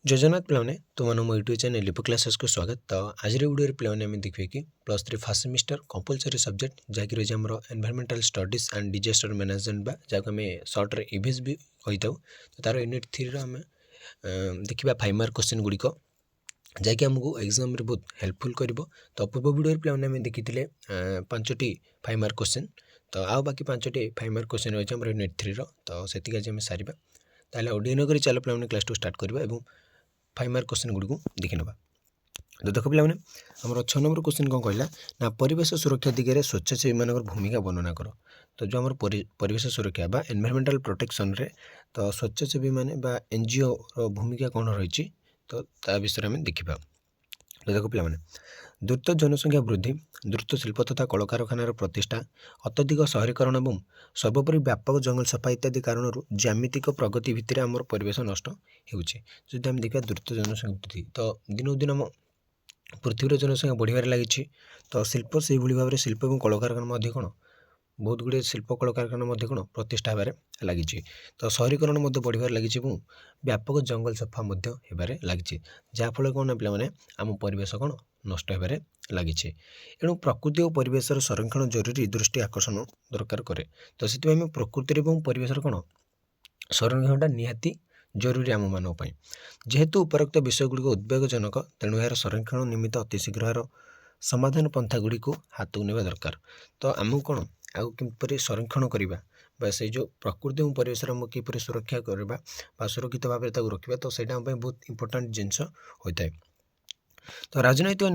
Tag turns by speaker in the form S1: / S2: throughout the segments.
S1: जय जगन्नाथ पिलाने तुमने मो यूट्यूब चैनल लिपो क्लासेस को स्वागत। तो आज वीडियो पिलाने आम देखिए कि +3 फर्स्ट सेमिस्टर कंपलसरी सब्जेक्ट जहाँकि रही आम environmental studies and disaster management जहाँ आम सर्ट इभीएस भी कही था। तो तार यूनिट 3 आम देखा 5 मार्क क्वेश्चन गुड़िक जहाँकि आमको एग्जाम बहुत हेल्पफुल कर। तो पूर्व वीडियो पिलाने आम देखी 5टी 5 मार्क क्वेश्चन। तो आउ बाकी 5टी 5 मार्क क्वेश्चन रही है यूनिट 3 तो से आज आम सारा ताल ओडियो नक चलो पे क्लास टू स्टार्ट करवा 5 मार्क क्वेश्चन गुड़ी देखी ना। तो देख पे आम 6 नंबर क्वेश्चन कौन कहला ना परिवेश सुरक्षा दिगरे स्वच्छासेवी मान भूमिका वर्णना कर। तो जो आम परिवेश सुरक्षा बा एनवायरमेंटल प्रोटेक्शन रे तो स्वच्छासेवी माने बा एनजीओ रो भूमिका कौन रही तो ता विषय में देखा। तो देख पे द्रुत जनसंख्या वृद्धि, द्रुत शिल्प तथा कलकारखानार प्रतिष्ठा, अत्यधिक शहरीकरण और सर्वोपरि व्यापक जंगल सफा इत्यादि कारण ज्यामितिक प्रगति भितर आमर परिवेश नष्ट होती आम देखा द्रुत जनसंख्या वृद्धि। तो दिनकू दिन आम पृथ्वीर जनसंख्या बढ़िबार लगी। तो शिल्प से भाव में शिल्प और कलकारखाना कौन बहुत गुड़े शिल्प कलकारखाना कौन प्रतिष्ठा होबार लगी। तो शहरीकरण बढ़िबार लगी और व्यापक जंगल सफा होबार लगी जहाँफल कौन पे आम परिवेश कौन नष्ट होबार लगी। एणु प्रकृति और परिवेश संरक्षण जरूरी दृष्टि आकर्षण दरकार कै। तो से प्रकृति और परिवेश कौन संरक्षणटा निहाती जरूरी आम मान जेहेतु उपरोक्त विषयगुड़िक उद्वेगजनक तेणु यार संरक्षण निमित्त अति शीघ्र यार समाधान पंथा गुड़ी हाथ को नेबा दरकार। तो आमको कौन आउ किपरि संरक्षण करवा से जो प्रकृति और परिवेश आम किपरि सुरक्षा करवा सुरक्षित भाव में रखा तो सहीटा आम बहुत इंपोर्टाट जिनस होता है। तो राजनैतिक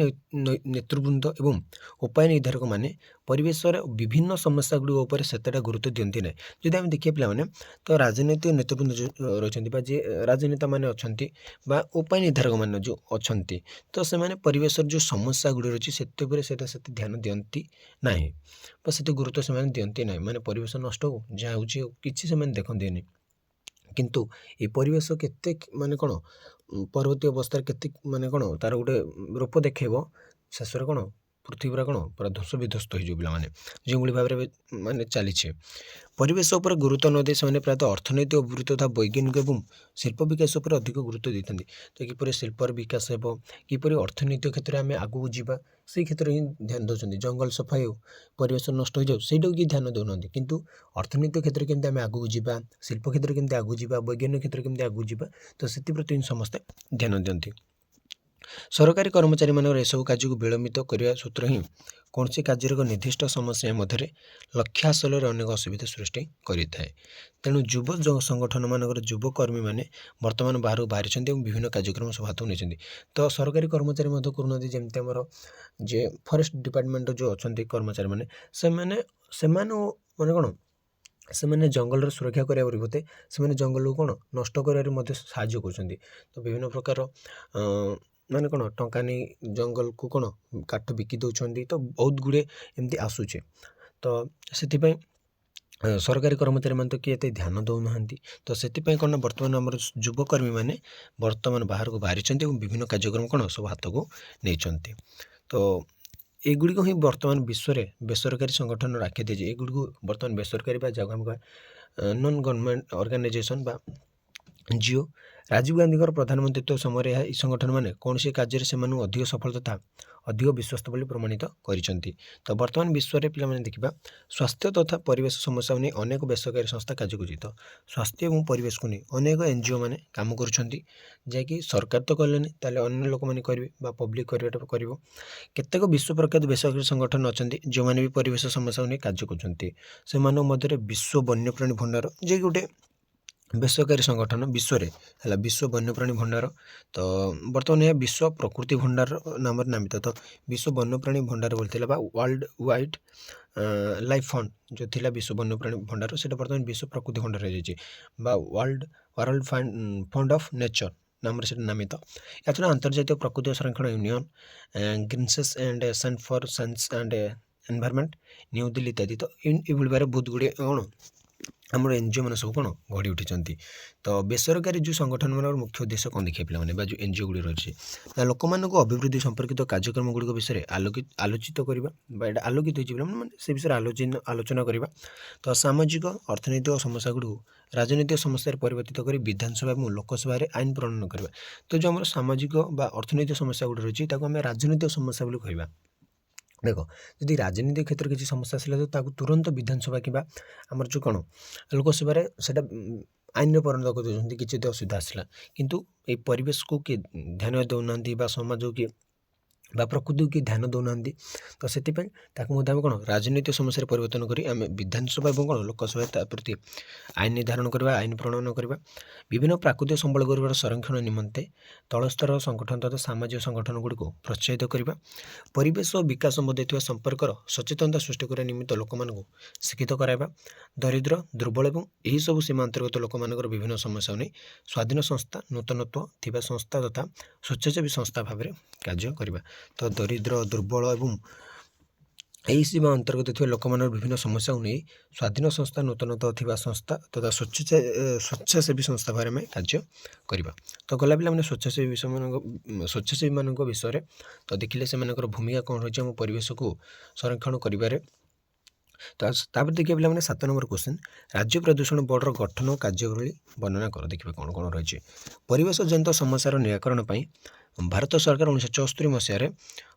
S1: नेतृवृंद एवं उपाय निर्धारक माने परिवेश विभिन्न समस्या गुड़ी सेतेटा गुरुत्व दिखती ना। जदि आम देखिए पे तो राजनैतिक नेतृवृंद जो रही जी राजनेता मैंने अच्छा उपाय निर्धारक मान जो अच्छा तो से परिवेश जो समस्या गुड़ी रही से ध्यान दिखती ना से गुरुत्व से दिखती ना माने परिवेश नष्ट हो जहाँ हो कि देखते किंतु ये परिवेश केते माने कौन परवर्ती अवस्था केते माने कौन तार गोटे रूप देखेब शेष कौन पृथ्वी कौन पूरा ध्वस विध्वस्त हो पे जो भाव में माने चली परिवेश उपर गुरुत्व न दे से प्रायतः अर्थनैतिक अभिवृद्धि तथा वैज्ञानिक और शिल्प विकास उपर अधिक गुरुत्व देते। तो किपर शिल्पर विकास हो किपर अर्थनैतिक क्षेत्र में आगू जावा से क्षेत्र ही ध्यान दौरान जंगल सफाई हो परिवेश नष्ट हो जाऊ से ध्यान दौना किंतु अर्थनैतिक क्षेत्र में केमती आम आगू जावा शिल्प क्षेत्र में केमती आगू जावा वैज्ञानिक क्षेत्र में केमती आगू जावा तो से समस्ते ध्यान दिखती। सरकारी कर्मचारी मान सब कार्य को विलंबित करने सूत्र ही कौन सी कार्य एक निर्दिष्ट समस्या मध्य लक्ष्य हासिल अनेक असुविधा सृष्टि करें। तेणु युव संगठन मानक युवकर्मी मैंने बर्तमान बाहर बाहरी विभिन्न कार्यक्रम सब हाथ नहीं। तो सरकारी कर्मचारी करूना जमी आमर जे फॉरेस्ट डिपार्टमेंट जो अच्छा कर्मचारी मैंने माने कौन से जंगल सुरक्षा करने परिवर्ते से जंगल को कौन नष्ट कर साहाय्य कर। तो विभिन्न प्रकार माने कौन टंका नहीं जंगल को कौन काठ बिकी दौरान तो बहुत गुड़े एमती आसूचे। तो से सरकारी कर्मचारी मान तो किए ध्यान दौना। तो से कौन बर्तमान आम युवकर्मी मैंने बर्तमान बाहर को बाहरी विभिन्न कार्यक्रम कौन सब हाथ को नहीं। तो एगुड़िक ही बर्तमान विश्व में बेसरकारी संगठन आख्या दी एगुड़ी बर्तमान बेसरकारी जगह हम नॉन गवर्नमेंट ऑर्गेनाइजेशन बा एनजीओ राजीव गांधी प्रधानमंत्रित्व समय यह संगठन मैंने कौन से कार्य से अधिक सफलता था अधिक विश्वस्त बोली प्रमाणित कर। तो बर्तमान विश्व में पे देखा स्वास्थ्य तथा परिवेश समस्या नहीं अनेक बेसरकारी संस्था कार्य कर। तो स्वास्थ्य और परिवेश को नहीं अनेक एनजीओ मैंने काम कर सरकार तो कले ताले अन्य लोक मैंने करेंगे पब्लिक कर केतेक विश्व प्रख्यात बेसरकारी संगठन अच्छा जो मैंने भी परिवेश समस्या नहीं कार्य कर। विश्व वन्यप्राणी भंडार जे गोटे बेसरकारी संगठन विश्व है विश्व वन्यप्राणी भंडार। तो बर्तमान यह विश्व प्रकृति भंडार नाम नामित। तो विश्व वन्यप्राणी भंडार बोलते वर्ल्ड वाइड लाइफ फंड जो थिला विश्व वन्यप्राणी भंडार से बर्तमान विश्व प्रकृति भंडार हो world world fund of nature नाम से नामित। या छड़ा अंतर्जातीय प्रकृति संरक्षण यूनियन ग्रीनसेस and centre for science and environment New Delhi इत्यादि। तो ये बहुत गुड़े कौन ଆମର ଏନଜିଓ ମାନେ ସବୁ କ'ଣ ଗଢ଼ି ଉଠିଛନ୍ତି। ତ ବେସରକାରୀ ଯେଉଁ ସଂଗଠନମାନଙ୍କର ମୁଖ୍ୟ ଉଦ୍ଦେଶ୍ୟ କ'ଣ ଦେଖିବେ ପିଲାମାନେ ବା ଯେଉଁ ଏନଜିଓ ଗୁଡ଼ିକ ରହିଛି ନା ଲୋକମାନଙ୍କୁ ଅଭିବୃଦ୍ଧି ସମ୍ପର୍କିତ କାର୍ଯ୍ୟକ୍ରମ ଗୁଡ଼ିକ ବିଷୟରେ ଆଲୋଚିତ କରିବା ବା ଏଇଟା ଆଲୋକିତ ହେଇଛି ପିଲାମାନେ ମାନେ ସେ ବିଷୟରେ ଆଲୋଚନା କରିବା। ତ ସାମାଜିକ ଅର୍ଥନୈତିକ ସମସ୍ୟା ଗୁଡ଼ିକୁ ରାଜନୈତିକ ସମସ୍ୟାରେ ପରିବର୍ତ୍ତିତ କରି ବିଧାନସଭା ଏବଂ ଲୋକସଭାରେ ଆଇନ ପ୍ରଣୟନ କରିବା। ତ ଯେଉଁ ଆମର ସାମାଜିକ ବା ଅର୍ଥନୈତିକ ସମସ୍ୟା ଗୁଡ଼ିକ ରହିଛି ତାକୁ ଆମେ ରାଜନୈତିକ ସମସ୍ୟା ବୋଲି କହିବା। ଦେଖ ଯଦି ରାଜନୀତି କ୍ଷେତ୍ରରେ କିଛି ସମସ୍ୟା ଆସିଲା ତ ତାକୁ ତୁରନ୍ତ ବିଧାନସଭା କିମ୍ବା ଆମର ଯେଉଁ କ'ଣ ଲୋକସଭାରେ ସେଇଟା ଆଇନରେ ପରିଣତ କରିଦେଉଛନ୍ତି କିଛି ଯଦି ଅସୁବିଧା ଆସିଲା। କିନ୍ତୁ ଏଇ ପରିବେଶକୁ କିଏ ଧ୍ୟାନ ଦେଉନାହାନ୍ତି ବା ସମାଜକୁ କିଏ ବା ପ୍ରକୃତିକୁ କିଏ ଧ୍ୟାନ ଦେଉନାହାନ୍ତି। ତ ସେଥିପାଇଁ ତାକୁ ମଧ୍ୟ ଆମେ କ'ଣ ରାଜନୈତିକ ସମସ୍ୟାରେ ପରିବର୍ତ୍ତନ କରି ଆମେ ବିଧାନସଭା ଏବଂ କ'ଣ ଲୋକସଭାରେ ତା ପ୍ରତି ଆଇନ ନିର୍ଦ୍ଧାରଣ କରିବା, ଆଇନ ପ୍ରଣୟନ କରିବା। ବିଭିନ୍ନ ପ୍ରାକୃତିକ ସମ୍ବଳ ଗୁଡ଼ିକର ସଂରକ୍ଷଣ ନିମନ୍ତେ ତଳସ୍ତର ସଂଗଠନ ତଥା ସାମାଜିକ ସଂଗଠନ ଗୁଡ଼ିକୁ ପ୍ରୋତ୍ସାହିତ କରିବା। ପରିବେଶ ଓ ବିକାଶ ସମ୍ବନ୍ଧୀୟ ଥିବା ସମ୍ପର୍କର ସଚେତନତା ସୃଷ୍ଟି କରିବା ନିମିତ୍ତ ଲୋକମାନଙ୍କୁ ଶିକ୍ଷିତ କରାଇବା। ଦରିଦ୍ର ଦୁର୍ବଳ ଏବଂ ଏହିସବୁ ସୀମା ଅନ୍ତର୍ଗତ ଲୋକମାନଙ୍କର ବିଭିନ୍ନ ସମସ୍ୟାକୁ ନେଇ ସ୍ୱାଧୀନ ସଂସ୍ଥା, ନୂତନତ୍ୱ ଥିବା ସଂସ୍ଥା ତଥା ସ୍ୱେଚ୍ଛାସେବୀ ସଂସ୍ଥା ଭାବରେ କାର୍ଯ୍ୟ କରିବା। ତ ଦରିଦ୍ର ଦୁର୍ବଳ ଏବଂ ଏହି ସୀମା ଅନ୍ତର୍ଗତ ଥିବା ଲୋକମାନଙ୍କର ବିଭିନ୍ନ ସମସ୍ୟାକୁ ନେଇ ସ୍ୱାଧୀନ ସଂସ୍ଥା, ନୂତନତ୍ୱ ଥିବା ସଂସ୍ଥା ତଥା ସ୍ୱେଚ୍ଛାସେବୀ ସଂସ୍ଥା ଭାବରେ ଆମେ କାର୍ଯ୍ୟ କରିବା। ତ ଗଲା ପିଲାମାନେ ସ୍ୱେଚ୍ଛାସେବୀମାନଙ୍କ ବିଷୟରେ ତ ଦେଖିଲେ ସେମାନଙ୍କର ଭୂମିକା କ'ଣ ରହିଛି ଆମ ପରିବେଶକୁ ସଂରକ୍ଷଣ କରିବାରେ। ତ ତାପରେ ଦେଖିବା ପିଲାମାନେ 7 ନମ୍ବର କ୍ୱେଶ୍ଚିନ୍, ରାଜ୍ୟ ପ୍ରଦୂଷଣ ବୋର୍ଡ଼ର ଗଠନ ଓ କାର୍ଯ୍ୟାବଳୀ ବର୍ଣ୍ଣନା କର। ଦେଖିବା କ'ଣ କ'ଣ ରହିଛି। ପରିବେଶ ଜନିତ ସମସ୍ୟାର ନିରାକରଣ ପାଇଁ ଭାରତ ସରକାର 1974 ମସିହାରେ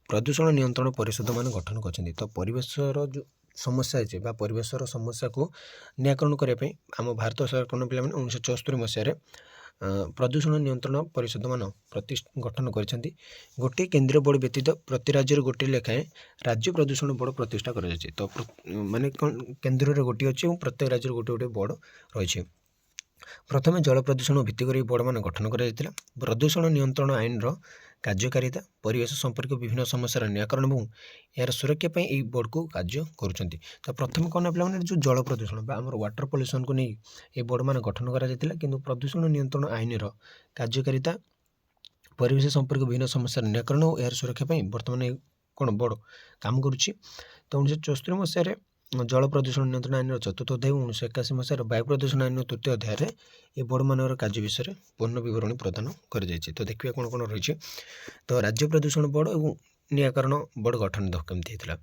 S1: ପ୍ରଦୂଷଣ ନିୟନ୍ତ୍ରଣ ପରିଷଦମାନ ଗଠନ କରିଛନ୍ତି। ତ ପରିବେଶର ଯେଉଁ ସମସ୍ୟା ଅଛି ବା ପରିବେଶର ସମସ୍ୟାକୁ ନିରାକରଣ କରିବା ପାଇଁ ଆମ ଭାରତ ସରକାର ପିଲାମାନେ 1974 ମସିହାରେ ପ୍ରଦୂଷଣ ନିୟନ୍ତ୍ରଣ ପରିଷଦମାନ ଗଠନ କରିଛନ୍ତି। ଗୋଟିଏ କେନ୍ଦ୍ରୀୟ ବୋର୍ଡ଼ ବ୍ୟତୀତ ପ୍ରତି ରାଜ୍ୟରେ ଗୋଟିଏ ଲେଖାଏଁ ରାଜ୍ୟ ପ୍ରଦୂଷଣ ବୋର୍ଡ଼ ପ୍ରତିଷ୍ଠା କରାଯାଇଛି। ତ ମାନେ କ'ଣ କେନ୍ଦ୍ରରେ ଗୋଟିଏ ଅଛି ଏବଂ ପ୍ରତ୍ୟେକ ରାଜ୍ୟରେ ଗୋଟିଏ ଗୋଟିଏ ବୋର୍ଡ଼ ରହିଛି। ପ୍ରଥମେ ଜଳ ପ୍ରଦୂଷଣ ଭିତ୍ତି କରି ବୋର୍ଡ଼ମାନ ଗଠନ କରାଯାଇଥିଲା। ପ୍ରଦୂଷଣ ନିୟନ୍ତ୍ରଣ ଆଇନର କାର୍ଯ୍ୟକାରିତା, ପରିବେଶ ସମ୍ପର୍କୀୟ ବିଭିନ୍ନ ସମସ୍ୟାର ନିରାକରଣ ଏବଂ ଏହାର ସୁରକ୍ଷା ପାଇଁ ଏହି ବୋର୍ଡ଼କୁ କାର୍ଯ୍ୟ କରୁଛନ୍ତି। ତ ପ୍ରଥମେ କ'ଣ ନା ପିଲାମାନେ ଯେଉଁ ଜଳ ପ୍ରଦୂଷଣ ବା ଆମର ୱାଟର ପଲ୍ୟୁସନକୁ ନେଇ ଏହି ବୋର୍ଡ଼ମାନ ଗଠନ କରାଯାଇଥିଲା। କିନ୍ତୁ ପ୍ରଦୂଷଣ ନିୟନ୍ତ୍ରଣ ଆଇନର କାର୍ଯ୍ୟକାରିତା, ପରିବେଶ ସମ୍ପର୍କୀୟ ବିଭିନ୍ନ ସମସ୍ୟାର ନିରାକରଣ ଓ ଏହାର ସୁରକ୍ଷା ପାଇଁ ବର୍ତ୍ତମାନ କ'ଣ ବୋର୍ଡ଼ କାମ କରୁଛି। ତ 1974 ମସିହାରେ ଜଳ ପ୍ରଦୂଷଣ ନିୟନ୍ତ୍ରଣ ଆଇନର 4th ଅଧ୍ୟାୟ ଏବଂ 1981 ମସିହାର ବାୟୁ ପ୍ରଦୂଷଣ ଆଇନର 3ୟ ଅଧ୍ୟାୟରେ ଏ ବୋର୍ଡ଼ମାନଙ୍କର କାର୍ଯ୍ୟ ବିଷୟରେ ପୂର୍ଣ୍ଣ ବିବରଣୀ ପ୍ରଦାନ କରାଯାଇଛି। ତ ଦେଖିବା କ'ଣ କ'ଣ ରହିଛି। ତ ରାଜ୍ୟ ପ୍ରଦୂଷଣ ବୋର୍ଡ଼ ଏବଂ ନିରାକରଣ ବୋର୍ଡ଼ ଗଠନ କେମିତି ହେଇଥିଲା।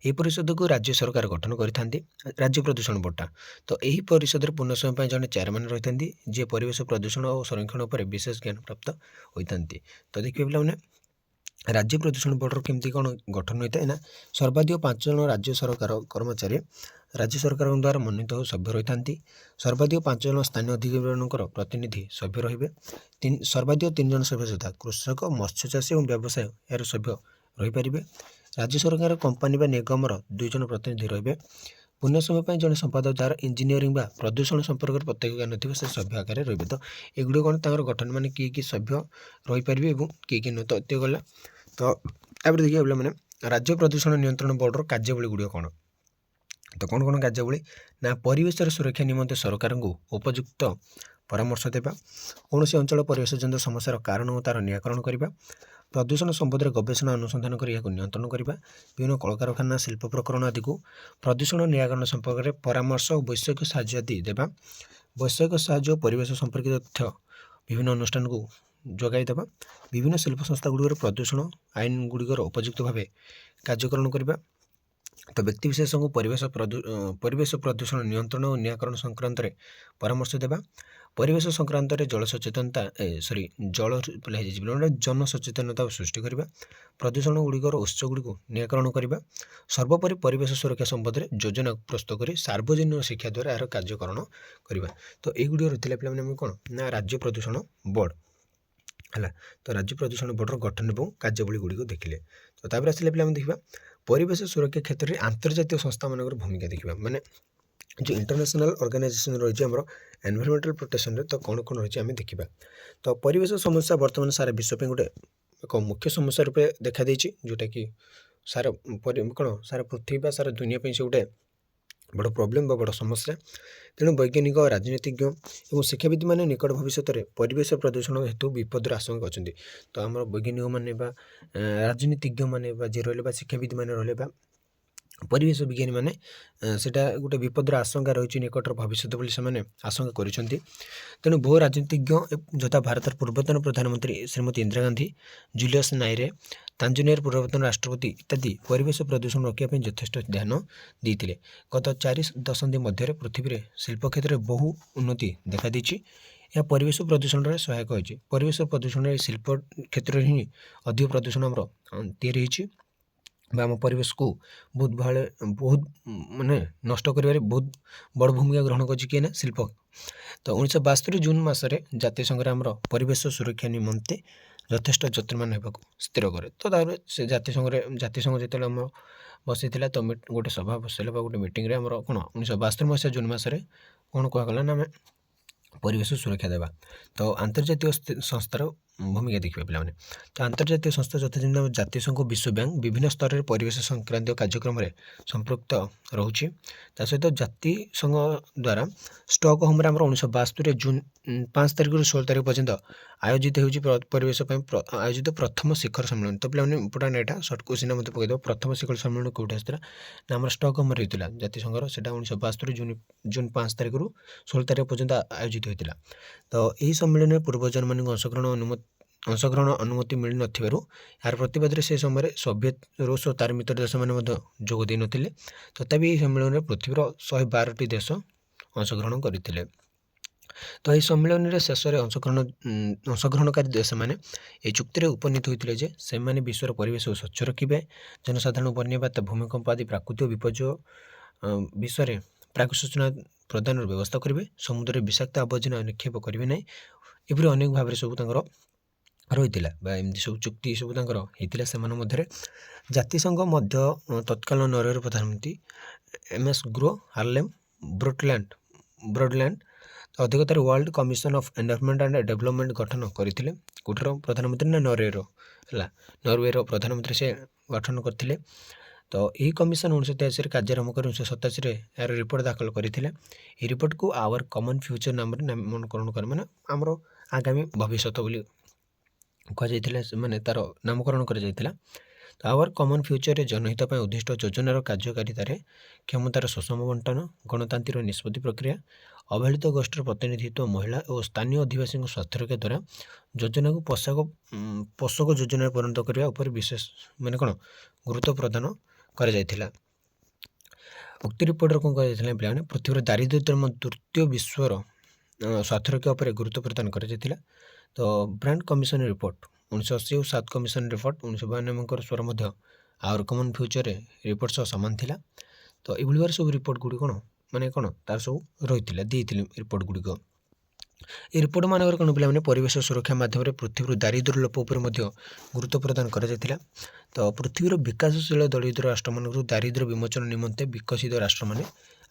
S1: ଏହି ପରିଷଦକୁ ରାଜ୍ୟ ସରକାର ଗଠନ କରିଥାନ୍ତି, ରାଜ୍ୟ ପ୍ରଦୂଷଣ ବୋର୍ଡ଼ଟା। ତ ଏହି ପରିଷଦରେ ପୂର୍ଣ୍ଣ ସମୟ ପାଇଁ ଜଣେ ଚେୟାରମ୍ୟାନ୍ ରହିଥାନ୍ତି ଯିଏ ପରିବେଶ ପ୍ରଦୂଷଣ ଓ ସଂରକ୍ଷଣ ଉପରେ ବିଶେଷ ଜ୍ଞାନ ପ୍ରାପ୍ତ ହୋଇଥାନ୍ତି। ତ ଦେଖିବା ପିଲାମାନେ ରାଜ୍ୟ ପ୍ରଦୂଷଣ ବୋର୍ଡ଼ର କେମିତି କ'ଣ ଗଠନ ହୋଇଥାଏ ନା ସର୍ବାଧିକ 5 ଜଣ ରାଜ୍ୟ ସରକାର କର୍ମଚାରୀ ରାଜ୍ୟ ସରକାରଙ୍କ ଦ୍ୱାରା ମନୋନୀତ ସଭ୍ୟ ରହିଥାନ୍ତି। ସର୍ବାଧିକ 5 ଜଣ ସ୍ଥାନୀୟ ଅଧିକାରୀମାନଙ୍କର ପ୍ରତିନିଧି ସଭ୍ୟ ରହିବେ। ସର୍ବାଧିକ 3 ଜଣ ସଭ୍ୟ ଯଥା କୃଷକ, ମତ୍ସ୍ୟଚାଷୀ ଏବଂ ବ୍ୟବସାୟ ଏହାର ସଭ୍ୟ ରହିପାରିବେ। ରାଜ୍ୟ ସରକାର କମ୍ପାନୀ ବା ନିଗମର 2 ଜଣ ପ୍ରତିନିଧି ରହିବେ। ପୂର୍ଣ୍ଣ ସମୟ ପାଇଁ ଜଣେ ସମ୍ପାଦକ ଯାହାର ଇଞ୍ଜିନିୟରିଂ ବା ପ୍ରଦୂଷଣ ସମ୍ପର୍କରେ ପ୍ରତ୍ୟେକ ଜ୍ଞାନ ଥିବ ସେ ସଭ୍ୟ ଆକାରରେ ରହିବେ। ତ ଏଗୁଡ଼ିକ କ'ଣ ତାଙ୍କର ଗଠନ ମାନେ କିଏ କିଏ ସଭ୍ୟ ରହିପାରିବେ ଏବଂ କିଏ କିଏ ନୁହେଁ। ତ ଏତେ ଗଲା। ତ ତାପରେ ଦେଖିବା ପିଲାମାନେ ରାଜ୍ୟ ପ୍ରଦୂଷଣ ନିୟନ୍ତ୍ରଣ ବୋର୍ଡ଼ର କାର୍ଯ୍ୟାବଳୀ ଗୁଡ଼ିକ କ'ଣ। ତ କ'ଣ କ'ଣ କାର୍ଯ୍ୟାବଳୀ ନା ପରିବେଶର ସୁରକ୍ଷା ନିମନ୍ତେ ସରକାରଙ୍କୁ ଉପଯୁକ୍ତ ପରାମର୍ଶ ଦେବା, କୌଣସି ଅଞ୍ଚଳ ପରିବେଶ ଜନିତ ସମସ୍ୟାର କାରଣ ଓ ତା'ର ନିରାକରଣ କରିବା, ପ୍ରଦୂଷଣ ସମ୍ବନ୍ଧରେ ଗବେଷଣା ଅନୁସନ୍ଧାନ କରି ଏହାକୁ ନିୟନ୍ତ୍ରଣ କରିବା, ବିଭିନ୍ନ କଳକାରଖାନା, ଶିଳ୍ପ ପ୍ରକରଣ ଆଦିକୁ ପ୍ରଦୂଷଣ ନିରାକରଣ ସମ୍ପର୍କରେ ପରାମର୍ଶ ଓ ବୈଷୟିକ ସାହାଯ୍ୟ ଆଦି ଦେବା, ବୈଷୟିକ ସାହାଯ୍ୟ ଓ ପରିବେଶ ସମ୍ପର୍କିତ ତଥ୍ୟ ବିଭିନ୍ନ ଅନୁଷ୍ଠାନକୁ ଯୋଗାଇ ଦେବା, ବିଭିନ୍ନ ଶିଳ୍ପ ସଂସ୍ଥା ଗୁଡ଼ିକର ପ୍ରଦୂଷଣ ଆଇନ ଗୁଡ଼ିକର ଉପଯୁକ୍ତ ଭାବେ କାର୍ଯ୍ୟକରଣ କରିବା। ତ ବ୍ୟକ୍ତିବିଶେଷଙ୍କୁ ପରିବେଶ ପ୍ରଦୂଷଣ ନିୟନ୍ତ୍ରଣ ଓ ନିରାକରଣ ସଂକ୍ରାନ୍ତରେ ପରାମର୍ଶ ଦେବା, ପରିବେଶ ସଂକ୍ରାନ୍ତରେ ଜଳ ଜନସଚେତନତା ସୃଷ୍ଟି କରିବା, ପ୍ରଦୂଷଣ ଗୁଡ଼ିକର ଉତ୍ସ ଗୁଡ଼ିକୁ ନିରାକରଣ କରିବା, ସର୍ବୋପରି ପରିବେଶ ସୁରକ୍ଷା ସମ୍ବନ୍ଧରେ ଯୋଜନା ପ୍ରସ୍ତୁତ କରି ସାର୍ବଜନୀନ ଶିକ୍ଷା ଦ୍ୱାରା ଏହାର କାର୍ଯ୍ୟକରଣ କରିବା। ତ ଏଇଗୁଡ଼ିକ ରହିଥିଲା ପିଲାମାନେ ଆମେ କ'ଣ ନା ରାଜ୍ୟ ପ୍ରଦୂଷଣ ବୋର୍ଡ଼ ହେଲା। ତ ରାଜ୍ୟ ପ୍ରଦୂଷଣ ବୋର୍ଡ଼ର ଗଠନ ଏବଂ କାର୍ଯ୍ୟାବଳୀ ଗୁଡ଼ିକୁ ଦେଖିଲେ। ତ ତାପରେ ଆସିଲେ ପିଲାମାନେ ଦେଖିବା ପରିବେଶ ସୁରକ୍ଷା କ୍ଷେତ୍ରରେ ଆନ୍ତର୍ଜାତୀୟ ସଂସ୍ଥାମାନଙ୍କର ଭୂମିକା ଦେଖିବା। ମାନେ ଯେଉଁ ଇଣ୍ଟରନ୍ୟାସନାଲ୍ ଅର୍ଗାନାଇଜେସନ୍ ରହିଛି ଆମର ଏନଭାଇରନମେଣ୍ଟାଲ ପ୍ରୋଟେକ୍ସନରେ ତ କ'ଣ କ'ଣ ରହିଛି ଆମେ ଦେଖିବା। ତ ପରିବେଶ ସମସ୍ୟା ବର୍ତ୍ତମାନ ସାରା ବିଶ୍ୱ ପାଇଁ ଗୋଟେ ଏକ ମୁଖ୍ୟ ସମସ୍ୟା ରୂପେ ଦେଖାଦେଇଛି, ଯେଉଁଟାକି ସାରା ପୃଥିବୀ ବା ସାରା ଦୁନିଆ ପାଇଁ ସେ ଗୋଟେ ବଡ଼ ପ୍ରୋବ୍ଲେମ୍ ବା ବଡ଼ ସମସ୍ୟା। ତେଣୁ ବୈଜ୍ଞାନିକ, ରାଜନୀତିଜ୍ଞ ଏବଂ ଶିକ୍ଷାବିତ୍ମାନେ ନିକଟ ଭବିଷ୍ୟତରେ ପରିବେଶ ପ୍ରଦୂଷଣ ହେତୁ ବିପଦର ଆଶଙ୍କା ଅଛନ୍ତି। ତ ଆମର ବୈଜ୍ଞାନିକମାନେ ବା ରାଜନୀତିଜ୍ଞମାନେ ବା ଯିଏ ରହିଲେ ବା ଶିକ୍ଷାବିତ୍ମାନେ ରହିଲେ ବା ପରିବେଶ ବିଜ୍ଞାନୀ ମାନେ ସେଟା ଗୋଟେ ବିପଦର ଆଶଙ୍କା ରହିଛି ନିକଟର ଭବିଷ୍ୟତ ବୋଲି ସେମାନେ ଆଶଙ୍କା କରିଛନ୍ତି। ତେଣୁ ବହୁ ରାଜନୀତିଜ୍ଞ ଯଥା ଭାରତର ପୂର୍ବତନ ପ୍ରଧାନମନ୍ତ୍ରୀ ଶ୍ରୀମତୀ ଇନ୍ଦିରା ଗାନ୍ଧୀ, ଜୁଲିୟସ୍ ନାଇରେ, ତାଞ୍ଜାନିଆର ପୂର୍ବତନ ରାଷ୍ଟ୍ରପତି ଇତ୍ୟାଦି ପରିବେଶ ପ୍ରଦୂଷଣ ରୋକିବା ପାଇଁ ଯଥେଷ୍ଟ ଧ୍ୟାନ ଦେଇଥିଲେ। ଗତ 4 ଦଶନ୍ଧି ମଧ୍ୟରେ ପୃଥିବୀରେ ଶିଳ୍ପ କ୍ଷେତ୍ରରେ ବହୁ ଉନ୍ନତି ଦେଖାଦେଇଛି। ଏହା ପରିବେଶ ପ୍ରଦୂଷଣରେ ସହାୟକ ହୋଇଛି। ପରିବେଶ ପ୍ରଦୂଷଣରେ ଶିଳ୍ପ କ୍ଷେତ୍ରରେ ହିଁ ଅଧିକ ପ୍ରଦୂଷଣ ଆମର ତିଆରି ହୋଇଛି ବା ଆମ ପରିବେଶକୁ ବହୁତ ମାନେ ନଷ୍ଟ କରିବାରେ ବହୁତ ବଡ଼ ଭୂମିକା ଗ୍ରହଣ କରିଛି କିଏ ନା ଶିଳ୍ପ। ତ 1972 ଜୁନ୍ ମାସରେ ଜାତିସଂଘରେ ଆମର ପରିବେଶ ସୁରକ୍ଷା ନିମନ୍ତେ ଯଥେଷ୍ଟ ଯତ୍ନବାନ ହେବାକୁ ସ୍ଥିର କରେ। ତ ତାପରେ ସେ ଜାତିସଂଘ ଯେତେବେଳେ ଆମର ବସିଥିଲା ତ ଗୋଟେ ସଭା ବସିଥିଲା ବା ଗୋଟେ ମିଟିଂରେ ଆମର କ'ଣ 1972 ମସିହା ଜୁନ୍ ମାସରେ କ'ଣ କୁହାଗଲା ନା ଆମେ ପରିବେଶ ସୁରକ୍ଷା ଦେବା। ତ ଆନ୍ତର୍ଜାତିକ ସଂସ୍ଥାର ଭୂମିକା ଦେଖିବା ପିଲାମାନେ। ତ ଆନ୍ତର୍ଜାତିକ ସଂସ୍ଥା ଯଥା ଯେମିତି ଆମ ଜାତିସଂଘ, ବିଶ୍ୱ ବ୍ୟାଙ୍କ ବିଭିନ୍ନ ସ୍ତରରେ ପରିବେଶ ସଂକ୍ରାନ୍ତୀୟ କାର୍ଯ୍ୟକ୍ରମରେ ସମ୍ପୃକ୍ତ ରହୁଛି। ତା ସହିତ ଜାତିସଂଘ ଦ୍ୱାରା ଷ୍ଟକହୋମରେ ଆମର 1972 ଜୁନ୍ 5 ତାରିଖରୁ 16 ତାରିଖ ପର୍ଯ୍ୟନ୍ତ ଆୟୋଜିତ ହେଉଛି ପରିବେଶ ପାଇଁ ଆୟୋଜିତ ପ୍ରଥମ ଶିଖର ସମ୍ମିଳନୀ। ତ ପିଲାମାନେ ଇମ୍ପୋର୍ଟାଣ୍ଟ ଏଇଟା ସର୍ଟ କୋଶ୍ଚିନ୍ ମୋତେ ପକାଇଦେବ। ପ୍ରଥମ ଶିଖର ସମ୍ମିଳନୀ କେଉଁଠି ଆସିଥିଲା ନା ଆମର ଷ୍ଟକହୋମରେ ହେଇଥିଲା ଜାତିସଂଘର। ସେଇଟା 1972 ଜୁନ୍ 5 ତାରିଖରୁ 16 ତାରିଖ ପର୍ଯ୍ୟନ୍ତ ଆୟୋଜିତ ହୋଇଥିଲା। ତ ଏହି ସମ୍ମିଳନୀରେ ପୂର୍ବଜନମାନଙ୍କୁ ଅଂଶଗ୍ରହଣ ଅନୁମତି ମିଳିନଥିବାରୁ ଏହାର ପ୍ରତିବାଦରେ ସେ ସମୟରେ ସୋଭିଏତ ରୁଷ ଓ ତାର ମିତ୍ର ଦେଶମାନେ ମଧ୍ୟ ଯୋଗ ଦେଇନଥିଲେ। ତଥାପି ଏହି ସମ୍ମିଳନୀରେ ପୃଥିବୀର 112ଟି ଦେଶ ଅଂଶଗ୍ରହଣ କରିଥିଲେ। ତ ଏହି ସମ୍ମିଳନୀରେ ଶେଷରେ ଅଂଶଗ୍ରହଣକାରୀ ଦେଶମାନେ ଏହି ଚୁକ୍ତିରେ ଉପନୀତ ହୋଇଥିଲେ ଯେ ସେମାନେ ବିଶ୍ୱର ପରିବେଶକୁ ସ୍ୱଚ୍ଛ ରଖିବେ, ଜନସାଧାରଣ ବନ୍ୟା, ବାତ୍ୟା, ଭୂମିକମ୍ପ ଆଦି ପ୍ରାକୃତିକ ବିପର୍ଯ୍ୟୟ ବିଷୟରେ ପ୍ରାକ ସୂଚନା ପ୍ରଦାନର ବ୍ୟବସ୍ଥା କରିବେ, ସମୁଦ୍ରରେ ବିଷାକ୍ତ ଆବର୍ଜନା ନିକ୍ଷେପ କରିବେ ନାହିଁ। ଏପରି ଅନେକ ଭାବରେ ସବୁ ତାଙ୍କର ରହିଥିଲା ବା ଏମିତି ସବୁ ଚୁକ୍ତି ସବୁ ତାଙ୍କର ହେଇଥିଲା। ସେମାନଙ୍କ ମଧ୍ୟରେ ଜାତିସଂଘ ମଧ୍ୟ ତତ୍କାଳୀନ ନରୱେର ପ୍ରଧାନମନ୍ତ୍ରୀ MS ଗ୍ରୋ ହାର୍ଲେମ୍ ବ୍ରୋଡଲ୍ୟାଣ୍ଡ ଅଧିକତାରେ world commission of environment and development ଗଠନ କରିଥିଲେ। କୋଉଠିର ପ୍ରଧାନମନ୍ତ୍ରୀ ନା ନରୱେର ପ୍ରଧାନମନ୍ତ୍ରୀ ସେ ଗଠନ କରିଥିଲେ। ତ ଏହି କମିଶନ 1983ରେ କାର୍ଯ୍ୟାରମ୍ଭ କରି 1987ରେ ଏହାର ରିପୋର୍ଟ ଦାଖଲ କରିଥିଲେ। ଏହି ରିପୋର୍ଟକୁ ଆୱାର କମନ ଫ୍ୟୁଚର ନାମରେ ନାମକରଣ କରେ, ମାନେ ଆମର ଆଗାମୀ ଭବିଷ୍ୟତ ବୋଲି କୁହାଯାଇଥିଲା, ମାନେ ତାର ନାମକରଣ କରାଯାଇଥିଲା। ତ ଆୱାର କମନ ଫ୍ୟୁଚରରେ ଜନହିତ ପାଇଁ ଉଦ୍ଦିଷ୍ଟ ଯୋଜନାର କାର୍ଯ୍ୟକାରିତାରେ କ୍ଷମତାର ସୁଷମ ବଣ୍ଟନ, ଗଣତାନ୍ତ୍ରିକ ନିଷ୍ପତ୍ତି ପ୍ରକ୍ରିୟା, ଅବହେଳିତ ଗୋଷ୍ଠୀର ପ୍ରତିନିଧିତ୍ୱ, ମହିଳା ଓ ସ୍ଥାନୀୟ ଅଧିବାସୀଙ୍କ ସ୍ୱାର୍ଥରକ୍ଷା ଦ୍ୱାରା ଯୋଜନାକୁ ପୋଷକ ଯୋଜନାରେ ପରିଣତ କରିବା ଉପରେ ବିଶେଷ ଗୁରୁତ୍ୱ ପ୍ରଦାନ କରାଯାଇଥିଲା। ଉକ୍ତ ରିପୋର୍ଟରେ କ'ଣ କରାଯାଇଥିଲା ପିଲାମାନେ ପୃଥିବୀର ଦାରିଦ୍ର୍ୟତମ ତୃତୀୟ ବିଶ୍ୱର ସ୍ୱାର୍ଥରକ୍ଷା ଉପରେ ଗୁରୁତ୍ୱ ପ୍ରଦାନ କରାଯାଇଥିଲା। ତ ବ୍ରାଣ୍ଡ କମିଶନ ରିପୋର୍ଟ 1980 ଓ 7 କମିଶନ ରିପୋର୍ଟ 1992ଙ୍କର ସ୍ୱର ମଧ୍ୟ ଆୱାର କମନ ଫ୍ୟୁଚରରେ ରିପୋର୍ଟ ସହ ସମାନ ଥିଲା। ତ ଏଭଳି ଭାବରେ ସବୁ ରିପୋର୍ଟ ଗୁଡ଼ିକ ତାର ସବୁ ରହିଥିଲା ଦେଇଥିଲେ ରିପୋର୍ଟ ଗୁଡ଼ିକ। এই ରିପୋର୍ଟ ମାନଙ୍କରେ କ'ଣ ପିଲାମାନେ ପରିବେଶ ସୁରକ୍ଷା ମାଧ୍ୟମରେ ପୃଥିବୀରୁ ଦାରିଦ୍ର୍ୟ ଲୋପ ଉପରେ ମଧ୍ୟ ଗୁରୁତ୍ୱ ପ୍ରଦାନ କରାଯାଇଥିଲା। ତ ପୃଥିବୀର ବିକାଶଶୀଳ ଦରିଦ୍ର ରାଷ୍ଟ୍ରମାନଙ୍କରୁ ଦାରିଦ୍ର୍ୟ ବିମୋଚନ ନିମନ୍ତେ ବିକଶିତ ରାଷ୍ଟ୍ରମାନେ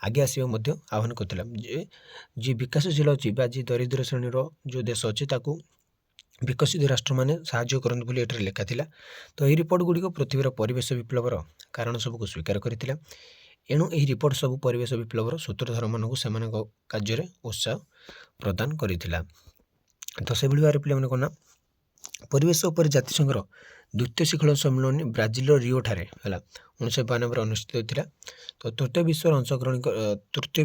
S1: ଆଗେ ଆସିବା ମଧ୍ୟ ଆହ୍ୱାନ କରିଥିଲା। ଯିଏ ବିକାଶଶୀଳ ଅଛି ବା ଯିଏ ଦରିଦ୍ର ଶ୍ରେଣୀର ଯେଉଁ ଦେଶ ଅଛି ତାକୁ ବିକଶିତ ରାଷ୍ଟ୍ରମାନେ ସାହାଯ୍ୟ କରନ୍ତୁ ବୋଲି ଏଠାରେ ଲେଖା ଥିଲା। ତ ଏହି ରିପୋର୍ଟ ଗୁଡ଼ିକ ପୃଥିବୀର ପରିବେଶ ବିପ୍ଳବର କାରଣ ସବୁକୁ ସ୍ୱୀକାର କରିଥିଲା। ଏଣୁ ଏହି ରିପୋର୍ଟ ସବୁ ପରିବେଶ ବିପ୍ଳବର ସୂତ୍ରଧରମାନଙ୍କୁ ସେମାନଙ୍କ କାର୍ଯ୍ୟରେ ଉତ୍ସାହ ପ୍ରଦାନ କରିଥିଲା। ତ ସେଭଳି ଭାବରେ ପିଲାମାନେ କ'ଣ ନା ପରିବେଶ ଉପରେ ଜାତିସଂଘର ଦ୍ୱିତୀୟ ଶିଖର ସମ୍ମିଳନୀ ବ୍ରାଜିଲର ରିଓ ଠାରେ ହେଲା 1992ରେ ଅନୁଷ୍ଠିତ ହୋଇଥିଲା। ତ ତୃତୀୟ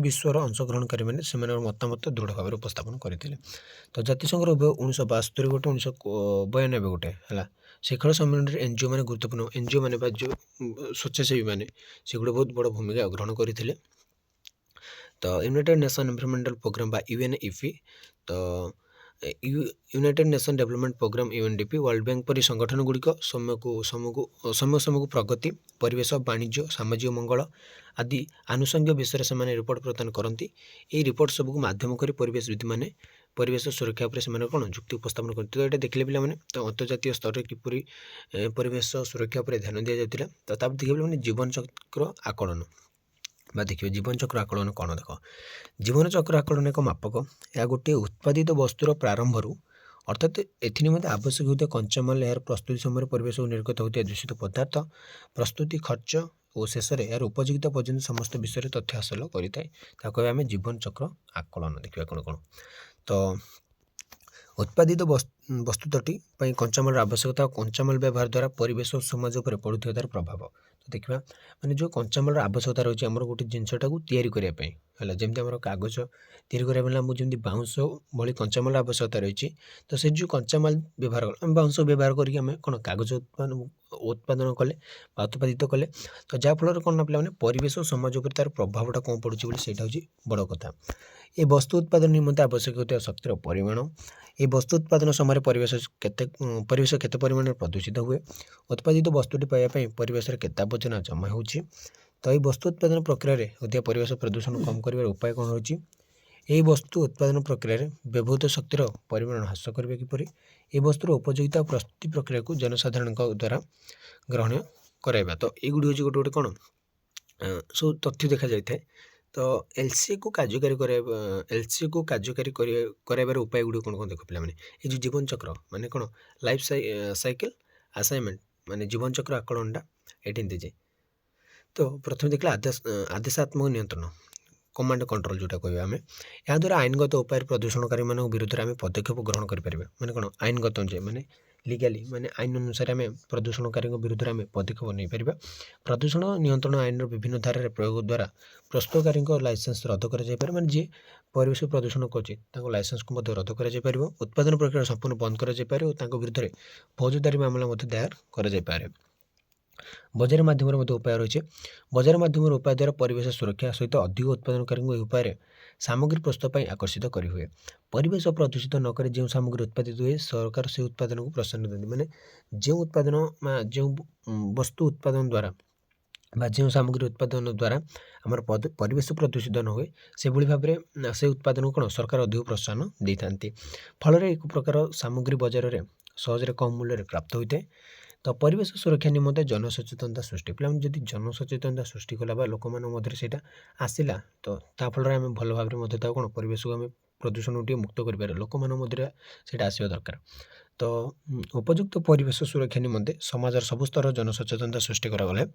S1: ବିଶ୍ୱର ଅଂଶଗ୍ରହଣକାରୀମାନେ ସେମାନଙ୍କର ମତାମତ ଦୃଢ଼ ଭାବରେ ଉପସ୍ଥାପନ କରିଥିଲେ। ତ ଜାତିସଂଘର 1972 ଗୋଟେ 1992 ଗୋଟେ ହେଲା ଶିଖର ସମ୍ମିଳନୀରେ ଏନଜିଓ ମାନେ ଗୁରୁତ୍ୱପୂର୍ଣ୍ଣ ଏନଜିଓ ମାନେ ବା ଯେଉଁ ସ୍ୱେଚ୍ଛାସେବୀ ମାନେ ସେଗୁଡ଼ା ବହୁତ ବଡ଼ ଭୂମିକା ଗ୍ରହଣ କରିଥିଲେ। The United Nation environmental programme ବା UNEP, the United Nation development programme UNDP, world bank ପରି ସଂଗଠନ ଗୁଡ଼ିକ ସମୟକୁ ପ୍ରଗତି, ପରିବେଶ, ବାଣିଜ୍ୟ, ସାମାଜିକ ମଙ୍ଗଳ ଆଦି ଆନୁଷଙ୍ଗିକ ବିଷୟରେ ସେମାନେ ରିପୋର୍ଟ ପ୍ରଦାନ କରନ୍ତି। ଏହି ରିପୋର୍ଟ ସବୁକୁ ମାଧ୍ୟମ କରି ପରିବେଶବିତ୍ମାନେ ପରିବେଶ ସୁରକ୍ଷା ଉପରେ ସେମାନେ କ'ଣ ଯୁକ୍ତି ଉପସ୍ଥାପନ କରନ୍ତି। ତ ଏଇଟା ଦେଖିଲେ ପିଲାମାନେ ତ ଅନ୍ତର୍ଜାତୀୟ ସ୍ତରରେ କିପରି ପରିବେଶ ସୁରକ୍ଷା ଉପରେ ଧ୍ୟାନ ଦିଆଯାଉଥିଲା। ତ ତାପରେ ଦେଖିବେ ମାନେ ଜୀବନଚକ୍ର ଆକଳନ ବା ଦେଖିବେ ଜୀବନଚକ୍ର ଆକଳନ କ'ଣ ଦେଖ। ଜୀବନଚକ୍ର ଆକଳନ ଏକ ମାପକ। ଏହା ଗୋଟିଏ ଉତ୍ପାଦିତ ବସ୍ତୁର ପ୍ରାରମ୍ଭରୁ ଅର୍ଥାତ୍ ଏଥି ନିମନ୍ତେ ଆବଶ୍ୟକ ହେଉଥିବା କଞ୍ଚାମାଲ, ଏହାର ପ୍ରସ୍ତୁତି ସମୟରେ ପରିବେଶକୁ ନିର୍ଗତ ହେଉଥିବା ଦୂଷିତ ପଦାର୍ଥ, ପ୍ରସ୍ତୁତି ଖର୍ଚ୍ଚ ଓ ଶେଷରେ ଏହାର ଉପଯୋଗିତା ପର୍ଯ୍ୟନ୍ତ ସମସ୍ତ ବିଷୟରେ ତଥ୍ୟ ହାସଲ କରିଥାଏ। ତାକୁ କହିବା ଆମେ ଜୀବନଚକ୍ର ଆକଳନ। ଦେଖିବା କ'ଣ ତ ଉତ୍ପାଦିତ ବସ୍ତୁତଟି ପାଇଁ କଞ୍ଚାମାଲର ଆବଶ୍ୟକତା ଓ କଞ୍ଚାମାଲ ବ୍ୟବହାର ଦ୍ୱାରା ପରିବେଶ ଓ ସମାଜ ଉପରେ ପଡ଼ୁଥିବା ତାର ପ୍ରଭାବ। ତ तो देखा माने जो कंचामाल आवश्यकता रही आम गोटे जिनसटा को तैयारी करने है जमी आम कागज तैयारी कराला जमी बाउंश भली कंचामाल आवश्यकता रही तो से जो कंचामाल व्यवहार आम बाउंश व्यवहार करके आम कौन कागज उत्पादन कले उत्पादित कले तो जहाँफल कौन ना पे परिवेश और समाज उपर तार प्रभावटा कौन पड़ूँ से बड़ कथा ये वस्तु उत्पादन निमंते आवश्यक होता शक्तिर परिमाण ये वस्तु उत्पादन समय परिवेश केते परिमाण प्रदूषित हुए उत्पादित वस्तुटी पाइबापी परिवेश केते आवर्जना जमा हो तो ये वस्तु उत्पादन प्रक्रिया होता परिवेश प्रदूषण कम कर उपाय कौन रही यही वस्तु उत्पादन प्रक्रिया व्यवहृत शक्तिर परिमाण ह्रास करने किपर ये वस्तुर उपयोगिता और प्रस्तुति प्रक्रिया को जनसाधारण द्वारा ग्रहण कराइबा तो युड़ी हूँ गोटे गोटे कौन सब तथ्य देखा जाए तो एलसी को कार्यकारी एलसी को कार्यकारी कराइबार उपाय गुड़ी कौन कौन देख पे ये जो जीवन चक्र माने कौन लाइफ साइकिल असाइनमेंट माने जीवन चक्र आकलनटा ये दीजिए तो प्रथम देखला आदेशात्मक नियंत्रण कमांड कंट्रोल जोटा कह आम या द्वारा आईनगत उपाय प्रदूषणकारी मान विरुद्ध में पदक्षेप ग्रहण करें माने कौन आईनगत माने लीगाली माने आईन अनुसार आम प्रदूषणकारी विरुद्ध में पदक्षेप नहीं पार प्रदूषण नियंत्रण आईन विभिन्न धारा प्रयोग द्वारा प्रस्तुतकारी लाइसेंस रद्द कर माने जी परिवेश प्रदूषण कर लाइसेंस को रद्द कर उत्पादन प्रक्रिया संपूर्ण बंद कर विरुद्ध में फौजदारी मामला दायर कर बजार माध्यम उपाय रही है बजार माध्यम उपाय द्वारा परिवेश सुरक्षा सहित अधिक उत्पादनकारी उपाय सामग्री प्रस्तुत आकर्षित करें परिवेश प्रदूषित नक जो सामग्री उत्पादित हुए सरकार से उत्पादन को प्रोत्साहन देती माने जो उत्पादन जो वस्तु उत्पादन द्वारा जो सामग्री उत्पादन द्वारा आम परिवेश प्रदूषित न हुए से भाव में से उत्पादन को कौन सरकार अधिक प्रोत्साहन दे था फल एक प्रकार सामग्री बजार में सहजरे कम मूल्य प्राप्त होता है तो परिवेश सुरक्षा निमंते जनसचेतनता सृष्टि पे जब जनसचेतनता सृष्टि कला लोक मध्य आसला तो ताफल आम भल भाव में कौन परिवेश को आम प्रदूषण टे मुक्त कर लोक मध्य आसवा दरकार तो उपयुक्त परिवेश सुरक्षा निमंते समाज सबु स्तर जनसचेतनता सृष्टि करागले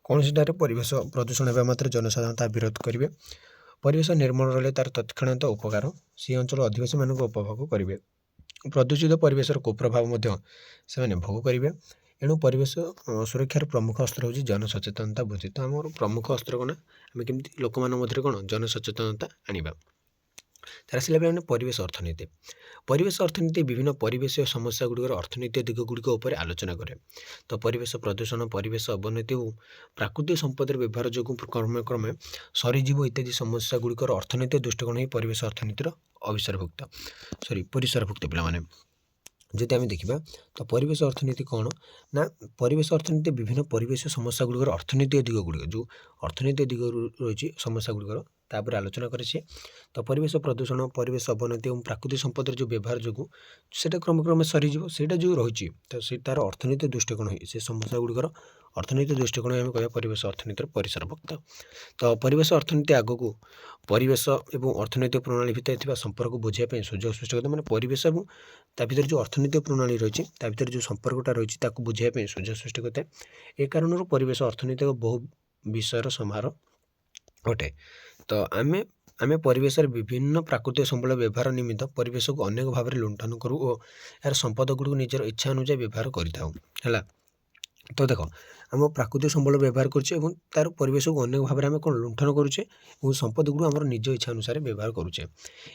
S1: कौन परिवेश प्रदूषण होगा मात्र जनसाधारण विरोध करेंगे परिवेश निर्मल रही तार तत्क्षणात उपकार से अंचल अधिवासी मान उपभोग करेंगे प्रदूषित परिवेश कुप्रभाव से भोग करेंगे एणु परिवेश सुरक्षार प्रमुख अस्त्र हूँ जनसचेतनता बुद्धि तो आम प्रमुख अस्त्र कौन आम केमती लोक मध्य कौन जनसचेतनता आनिबा तार आसला पे परिवेश अर्थनीति विभिन्न परिवेश समस्या गुड़िकर अर्थनीति दिग गुड़िक उपर आलोचना करे तो परिवेश प्रदूषण परिवेश अवनति और प्राकृतिक संपद व्यवहार जो क्रमे क्रमे सरीजीव इत्यादि समस्या गुड़िकर अर्थनीति दृष्टिकोण ही परिवेश अर्थनीतिर परिसरभुक्त पे जदि आम देखा तो परिवेश अर्थनीति कौन ना परिवेश अर्थनीति विभिन्न परिवेश समस्या गुड़िकर अर्थनीति दिग गुड़िक जो अर्थनीति दिग रही समस्या गुड़िकर तापर आलोचना करे तो परिवेश प्रदूषण परिवेश अवनति और प्राकृतिक संपद जो व्यवहार जो सेटा क्रम क्रमे सरीजीव सेटा जो रही तो से तार अर्थनीति दृष्टिकोण से समस्या गुड़िकर अर्थनीति दृष्टिकोण आम कह परिवेश अर्थनीति परिसरभुक्त तो परिवेश अर्थनीति आगक परिवेश और अर्थनैतिक प्रणाली भितर संपर्क बुझाई सुजोग सृष्टि करता है परिवेश और भर जो अर्थनैतिक प्रणाली रही भर जो संपर्कटा रही बुझाई सुजोग सृष्टि करता है ए कारण परिवेश अर्थनैतिक बहु विषय समारोह अटे तो आमे आमे परिवेश विभिन्न प्राकृतिक संबल व्यवहार निमित्त परिवेश को अनेक भाव में लुंठन करूँ और यार संपद गुड़ निजर इच्छा अनुसार व्यवहार करें तो देख आम प्राकृतिक संबल व्यवहार करुचे तार परिवेश को अनेक भाव में आम कौन लुंठन करुचे और संपद गुड़ आम निज इच्छा अनुसार व्यवहार करुचे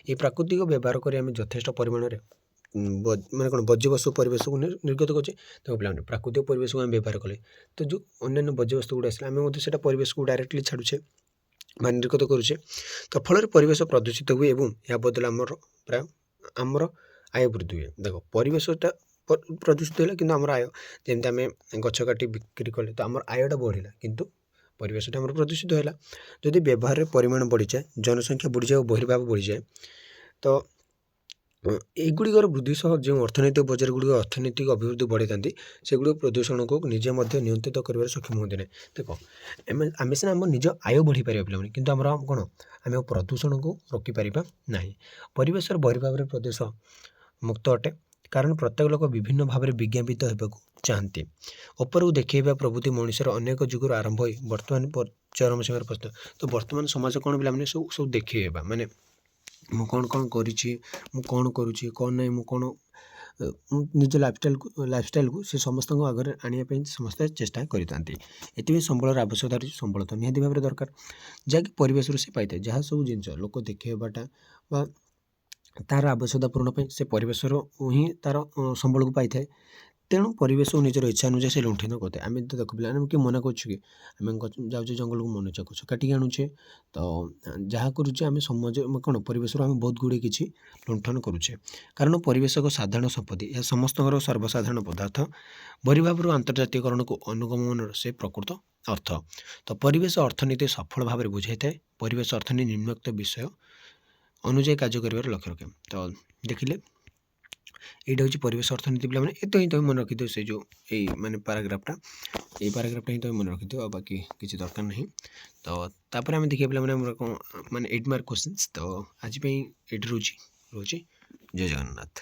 S1: ये प्राकृतिक व्यवहार कर यथेष्ट परिमाण माने कौन बज्यवस्तु परिवेश को निर्गत करछे तो पे प्राकृतिक परिवेश को आम व्यवहार कले तो जो अन्य बज्यवस्तु गुड़ा आसला आम परिवेश को डायरेक्टली छाड़ुचे निर्गत करुचे तो फल परिवेश प्रदूषित हुए और या बदल आमर प्राय आमर आय वृद्धि हुए देख परिवेशटा प्रदूषित है कि आम आय जमी आम गछ काटी बिक्री कले तो आम आयटा बढ़ला किंतु परिवेशटा आम प्रदूषित है जदि व्यवहार परिमाण बढ़ी जाए जनसंख्या बढ़ी जाए और बहिर्भाव बढ़ी जाए तो एगुड़िकर वृद्धि सह जो अर्थनैतिक बजार गुड़िक अर्थनैतिक अभिवृद्धि बढ़ाई था सेगुड़ प्रदूषण को निजे नियंत्रित कर सक्षम होते हैं देख आम सीना आम निज आय बढ़ी पार पे कि आम कौन आम प्रदूषण को रोकीपर ना परिवेश बहिर्भाव प्रदेश मुक्त अटे कारण प्रत्येक लोक विभिन्न भाव में विज्ञापित होगा चाहती उपरକୁ देखा प्रभृति मनुष्यर अनेक जुगर आरंभ हो बर्तमान चरम सीमार प्रस्तुत तो बर्तमान समाज कौन पे सब देखा माने मु कौन कौन करी कौन करुच्ची कौन नहीं मु कौन ନିଜ ଲାଇଫଷ୍ଟାଇଲକୁ ସେ ସମସ୍ତଙ୍କ ଆଗରେ ଆଣିବା ପାଇଁ ସମସ୍ତେ ଚେଷ୍ଟା କରିଥାନ୍ତି। ଏଥିପାଇଁ ସମ୍ବଳର ଆବଶ୍ୟକତା ରହିଛି। ସମ୍ବଳ ତ ନିହାତି ଭାବରେ ଦରକାର, ଯାହାକି ପରିବେଶରୁ ସେ ପାଇଥାଏ। ଯାହା ସବୁ ଜିନିଷ ଲୋକ ଦେଖେଇବାଟା ବା ତାର ଆବଶ୍ୟକତା ପୂରଣ ପାଇଁ ସେ ପରିବେଶରୁ ହିଁ ତାର ସମ୍ବଳକୁ ପାଇଥାଏ। ତେଣୁ ପରିବେଶକୁ ନିଜର ଇଚ୍ଛା ଅନୁଯାୟୀ ସେ ଲୁଣ୍ଠନ କରିଥାଏ। ଆମେ ତ ଦେଖୁ ପିଲାମାନେ କିଏ ମନା କରୁଛୁ କି ଆମେ ଯାଉଛେ ଜଙ୍ଗଲକୁ ମନ ଇଚ୍ଛା ଗଛ କାଟିକି ଆଣୁଛେ। ତ ଯାହା କରୁଛେ ଆମେ ସମାଜ କ'ଣ ପରିବେଶରୁ ଆମେ ବହୁତ ଗୁଡ଼ିଏ କିଛି ଲୁଣ୍ଠନ କରୁଛେ। କାରଣ ପରିବେଶ ଏକ ସାଧାରଣ ସମ୍ପତ୍ତି, ଏହା ସମସ୍ତଙ୍କର ସର୍ବସାଧାରଣ ପଦାର୍ଥ। ବହିର୍ଭାବରୁ ଆନ୍ତର୍ଜାତିକରଣକୁ ଅନୁଗମନର ସେ ପ୍ରକୃତ ଅର୍ଥ। ତ ପରିବେଶ ଅର୍ଥନୀତି ସଫଳ ଭାବରେ ବୁଝାଇଥାଏ। ପରିବେଶ ଅର୍ଥନୀତି ନିମ୍ନୋକ୍ତ ବିଷୟ ଅନୁଯାୟୀ କାର୍ଯ୍ୟ କରିବାର ଲକ୍ଷ୍ୟ ରଖେ। ତ ଦେଖିଲେ এইটা হচ্ছে পরিবেশ অর্থনীতি পিলাମାନେ ଏତ ହିଁ ତମେ ମନେ ରଖିଥିବ। ସେ ଯେଉଁ ଏଇ ମାନେ ପାରାଗ୍ରାଫଟା ହିଁ ତମେ ମନେ ରଖିଥିବ, ଆଉ ବାକି କିଛି ଦରକାର ନାହିଁ। ତ ତାପରେ ଆମେ ଦେଖିବା ପିଲାମାନେ ଆମର କ'ଣ ମାନେ 8 ମାର୍କ କ୍ୱେଶ୍ଚିନ୍ସ। ତ ଆଜି ପାଇଁ ଏଇଠି ରହୁଛି। ଜୟ ଜଗନ୍ନାଥ।